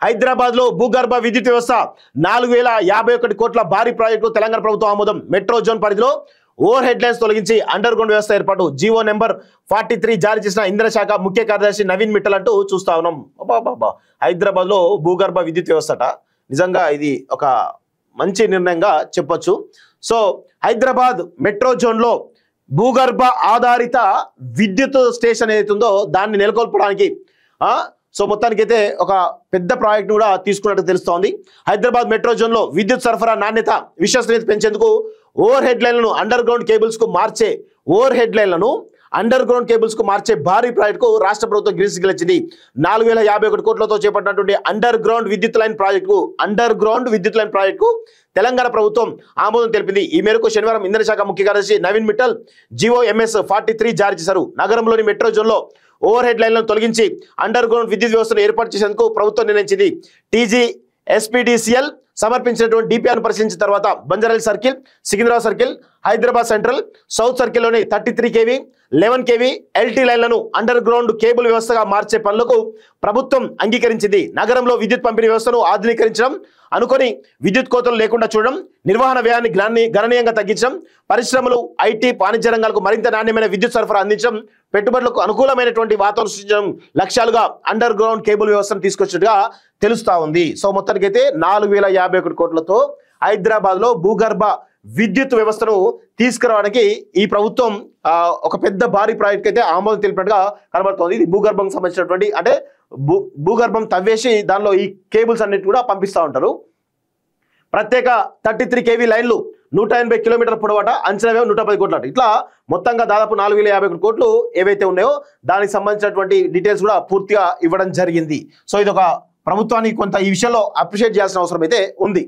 హైదరాబాద్ లో భూగర్భ విద్యుత్ వ్యవస్థ 4051 కోట్ల భారీ ప్రాజెక్టు తెలంగాణ ప్రభుత్వం ఆమోదం. మెట్రో జోన్ పరిధిలో ఓవర్ హెడ్ లైన్స్ తొలగించి అండర్ గ్రౌండ్ వ్యవస్థ ఏర్పాటు. జీవో నెంబర్ 43 జారీ చేసిన ఇంధన శాఖ ముఖ్య కార్యదర్శి నవీన్ మిట్టల్ అంటూ చూస్తా ఉన్నాం. హైదరాబాద్ లో భూగర్భ విద్యుత్ వ్యవస్థట నిజంగా ఇది ఒక మంచి నిర్ణయంగా చెప్పొచ్చు. సో హైదరాబాద్ మెట్రో జోన్ లో భూగర్భ ఆధారిత విద్యుత్ స్టేషన్ ఏదైతుందో దాన్ని నెలకొల్పడానికి సో మొత్తానికైతే ఒక పెద్ద ప్రాజెక్ట్ కూడా తీసుకున్నట్టు తెలుస్తోంది. హైదరాబాద్ మెట్రో జోన్ లో విద్యుత్ సరఫరా నాణ్యత విశ్వసనీయత పెంచేందుకు ఓవర్ హెడ్ లైన్లను అండర్ గ్రౌండ్ కేబుల్స్ కు మార్చే భారీ ప్రాజెక్టుకు రాష్ట్ర ప్రభుత్వం గ్రీన్ సిగ్నల్ ఇచ్చింది. 4051 కోట్లతో చేపట్టినటువంటి అండర్ గ్రౌండ్ విద్యుత్ లైన్ ప్రాజెక్టుకు తెలంగాణ ప్రభుత్వం ఆమోదం తెలిపింది. ఈ మేరకు శనివారం ఇంధన శాఖ ముఖ్య కార్యదర్శి నవీన్ మిట్టల్ జీవో MS 43 జారీ చేశారు. నగరంలోని మెట్రో జోన్ లో ఓవర్ హెడ్ లైన్లను తొలగించి అండర్ గ్రౌండ్ విద్యుత్ వ్యవస్థను ఏర్పాటు చేసేందుకు ప్రభుత్వం నిర్ణయించింది. TGSPDCL సమర్పించినటువంటి DPRను పరిశీలించిన తర్వాత Banjara Hills circle, Secunderabad circle, Hyderabad central, south సర్కిల్లోని 33 kV 11 kV LT లైన్లను అండర్ గ్రౌండ్ కేబుల్ వ్యవస్థగా మార్చే పనులకు ప్రభుత్వం అంగీకరించింది. నగరంలో విద్యుత్ పంపిణీ వ్యవస్థను ఆధునీకరించడం, అనుకొని విద్యుత్ కోతలు లేకుండా చూడడం, నిర్వహణ వ్యయాన్ని గణనీయంగా తగ్గించడం, పరిశ్రమలు, IT, వాణిజ్య రంగాలకు మరింత నాణ్యమైన విద్యుత్ సరఫరా అందించడం, పెట్టుబడులకు అనుకూలమైనటువంటి వాతావరణం సృష్టించడం లక్ష్యాలుగా అండర్ గ్రౌండ్ కేబుల్ వ్యవస్థను తీసుకొచ్చినట్టుగా తెలుస్తా ఉంది. సో మొత్తానికైతే 4051 కోట్లతో హైదరాబాద్ లో భూగర్భ విద్యుత్ వ్యవస్థను తీసుకురావడానికి ఈ ప్రభుత్వం ఒక పెద్ద భారీ ప్రాజెక్ట్ అయితే ఆమోదం తెలిపినట్టుగా కనబడుతోంది. ఇది భూగర్భం సంబంధించినటువంటి అంటే భూగర్భం తవ్వేసి దానిలో ఈ కేబుల్స్ అన్నిటి కూడా పంపిస్తూ ఉంటారు. ప్రత్యేక 33 kV లైన్లు 180 కిలోమీటర్ పొడవట, అంచనా వ్యయం 110 కోట్ల. ఇట్లా మొత్తంగా దాదాపు 4051 కోట్లు ఏవైతే ఉన్నాయో దానికి సంబంధించినటువంటి డీటెయిల్స్ కూడా పూర్తిగా ఇవ్వడం జరిగింది. సో ఇది ఒక ప్రభుత్వానికి కొంత ఈ విషయంలో అప్రిషియేట్ చేయాల్సిన అవసరం అయితే ఉంది.